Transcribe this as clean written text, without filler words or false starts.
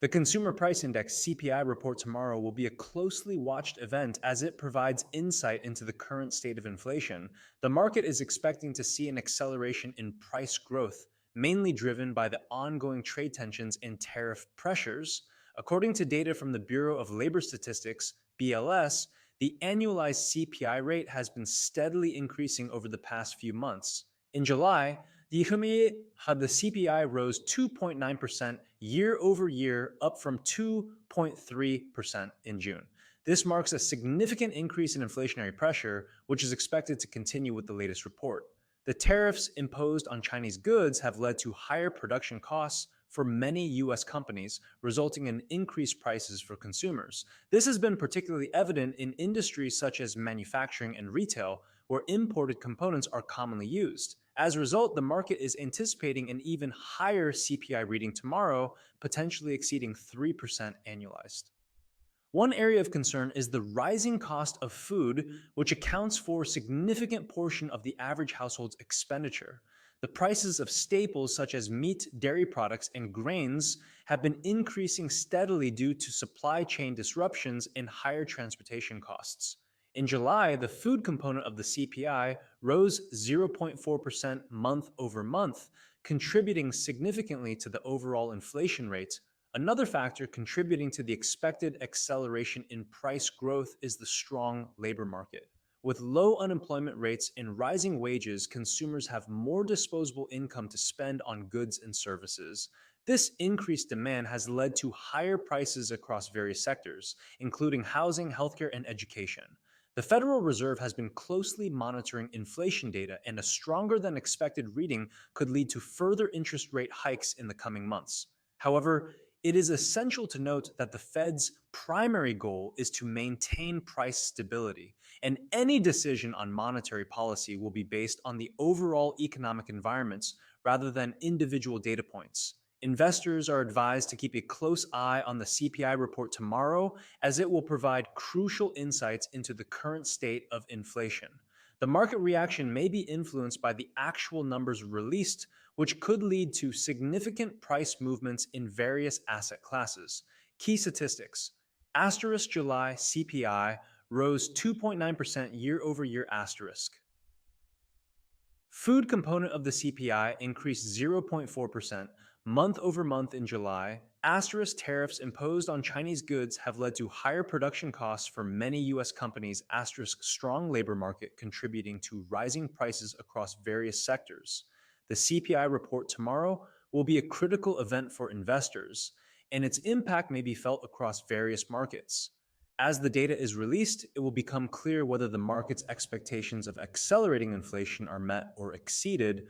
The Consumer Price Index CPI report tomorrow will be a closely watched event as it provides insight into the current state of inflation. The market is expecting to see an acceleration in price growth, mainly driven by the ongoing trade tensions and tariff pressures. According to data from the Bureau of Labor Statistics, BLS, the annualized CPI rate has been steadily increasing over the past few months. In July, the CPI rose 2.9% year over year, up from 2.3% in June. This marks a significant increase in inflationary pressure, which is expected to continue with the latest report. The tariffs imposed on Chinese goods have led to higher production costs for many US companies, resulting in increased prices for consumers. This has been particularly evident in industries such as manufacturing and retail, where imported components are commonly used. As a result, the market is anticipating an even higher CPI reading tomorrow, potentially exceeding 3% annualized. One area of concern is the rising cost of food, which accounts for a significant portion of the average household's expenditure. The prices of staples such as meat, dairy products, and grains have been increasing steadily due to supply chain disruptions and higher transportation costs. In July, the food component of the CPI rose 0.4% month over month, contributing significantly to the overall inflation rate. Another factor contributing to the expected acceleration in price growth is the strong labor market. With low unemployment rates and rising wages, consumers have more disposable income to spend on goods and services. This increased demand has led to higher prices across various sectors, including housing, healthcare, and education. The Federal Reserve has been closely monitoring inflation data, and a stronger than expected reading could lead to further interest rate hikes in the coming months. However, it is essential to note that the Fed's primary goal is to maintain price stability, and any decision on monetary policy will be based on the overall economic environments rather than individual data points. Investors are advised to keep a close eye on the CPI report tomorrow, as it will provide crucial insights into the current state of inflation. The market reaction may be influenced by the actual numbers released, which could lead to significant price movements in various asset classes. Key statistics: asterisk July CPI rose 2.9% year over year asterisk. Food component of the CPI increased 0.4% month over month in July. Asterisk tariffs imposed on Chinese goods have led to higher production costs for many US companies. Asterisk strong labor market contributing to rising prices across various sectors. The CPI report tomorrow will be a critical event for investors, and its impact may be felt across various markets. As the data is released, it will become clear whether the market's expectations of accelerating inflation are met or exceeded.